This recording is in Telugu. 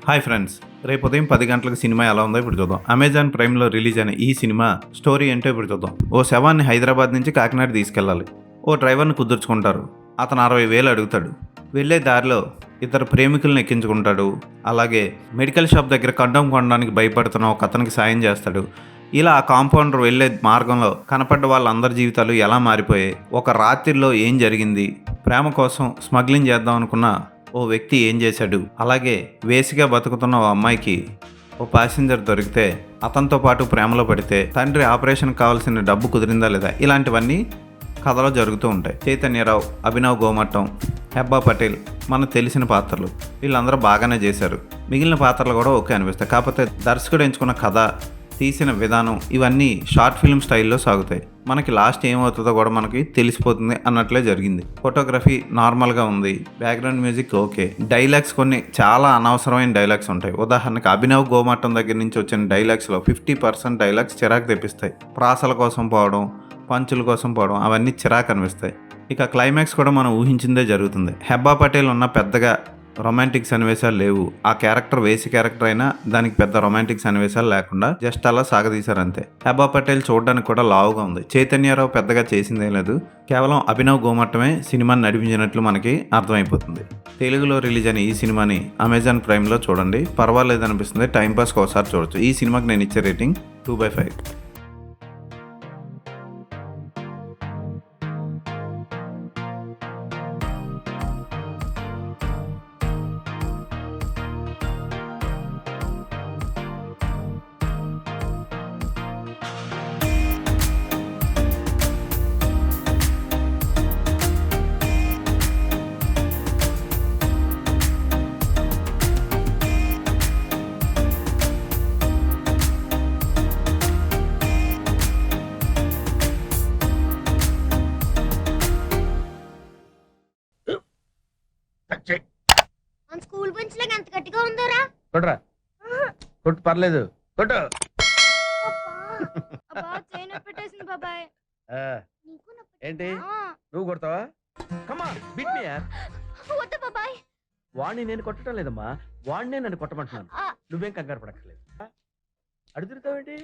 హాయ్ ఫ్రెండ్స్, రేపు ఉదయం 10 గంటలకు సినిమా ఎలా ఉందో ఇప్పుడు చూద్దాం. అమెజాన్ ప్రైమ్లో రిలీజ్ అయిన ఈ సినిమా స్టోరీ ఏంటో ఇప్పుడు చూద్దాం. ఓ శవాన్ని హైదరాబాద్ నుంచి కాకినాడ తీసుకెళ్ళాలి. ఓ డ్రైవర్ని కుదుర్చుకుంటారు. అతను 60,000 అడుగుతాడు. వెళ్ళే దారిలో ఇద్దరు ప్రేమికులను ఎక్కించుకుంటాడు. అలాగే మెడికల్ షాప్ దగ్గర కండోమ్ కొనడానికి భయపడుతున్న ఒక అతనికి సాయం చేస్తాడు. ఇలా ఆ కాంపౌండర్ వెళ్ళే మార్గంలో కనపడ్డ వాళ్ళందరి జీవితాలు ఎలా మారిపోయాయి, ఒక రాత్రిలో ఏం జరిగింది, ప్రేమ కోసం స్మగ్లింగ్ చేద్దాం అనుకున్న ఓ వ్యక్తి ఏం చేశాడు, అలాగే వేసిగా బతుకుతున్న ఓ అమ్మాయికి ఓ ప్యాసింజర్ దొరికితే అతనితో పాటు ప్రేమలో పడితే తండ్రి ఆపరేషన్ కావాల్సిన డబ్బు కుదిరిందా లేదా, ఇలాంటివన్నీ కథలో జరుగుతూ ఉంటాయి. చైతన్యరావు, అభినవ్ గోమట్టం, హెబ్బా పటేల్ మనకు తెలిసిన పాత్రలు. వీళ్ళందరూ బాగానే చేశారు. మిగిలిన పాత్రలు కూడా ఓకే అనిపిస్తాయి. కాకపోతే దర్శకుడు ఎంచుకున్న కథ, తీసిన విధానం ఇవన్నీ షార్ట్ ఫిల్మ్ స్టైల్లో సాగుతాయి. మనకి లాస్ట్ ఏమవుతుందో కూడా మనకి తెలిసిపోతుంది అన్నట్లే జరిగింది. ఫోటోగ్రఫీ నార్మల్గా ఉంది. Background music okay. డైలాగ్స్ కొన్ని చాలా అనవసరమైన డైలాగ్స్ ఉంటాయి. ఉదాహరణకి అభినవ్ గోమట్టం దగ్గర నుంచి వచ్చిన డైలాగ్స్లో 50% డైలాగ్స్ చిరాకు తెప్పిస్తాయి. ప్రాసల కోసం పోవడం, పంచుల కోసం పోవడం అవన్నీ చిరాకు అనిపిస్తాయి. ఇక క్లైమాక్స్ కూడా మనం ఊహించిందే జరుగుతుంది. హెబ్బా పటేల్ ఉన్న పెద్దగా రొమాంటిక్ సన్నివేశాలు లేవు. ఆ క్యారెక్టర్ వేసి క్యారెక్టర్ అయినా దానికి పెద్ద రొమాంటిక్ సన్నివేశాలు లేకుండా జస్ట్ అలా సాగదీశారు అంతే. హెబ్బా పటేల్ చూడడానికి కూడా లావుగా ఉంది. చైతన్యరావు పెద్దగా చేసిందేం లేదు. కేవలం అభినవ్ గోమట్టమే సినిమాని నడిపించినట్లు మనకి అర్థమైపోతుంది. తెలుగులో రిలీజ్ అయిన ఈ సినిమాని అమెజాన్ ప్రైమ్లో చూడండి. పర్వాలేదు అనిపిస్తుంది. టైంపాస్కి ఒకసారి చూడొచ్చు. ఈ సినిమాకి నేను ఇచ్చే రేటింగ్ 2/5. మన స్కూల్ బెంచ్ లాగా ఎంత గట్టిగా ఉందోరా. కొట్రా, కొట్టు, పర్లేదు, కొట్టు. అబ్బా చైన్ పెట్టేసింది బాబాయ్. ఆ, నీకు ఏంటి నువ్వు కొడతావా? కమా బిట్ మీ యార్. వద్దు బాబాయ్. వాణ్ణి నేను కొట్టడం లేదమ్మా, వాణ్ణే నన్ను కొట్టమంటున్నాను. ఆ. నువ్వేం కంగారు పడక్కర్లేదు. అడుగుతావేంటి?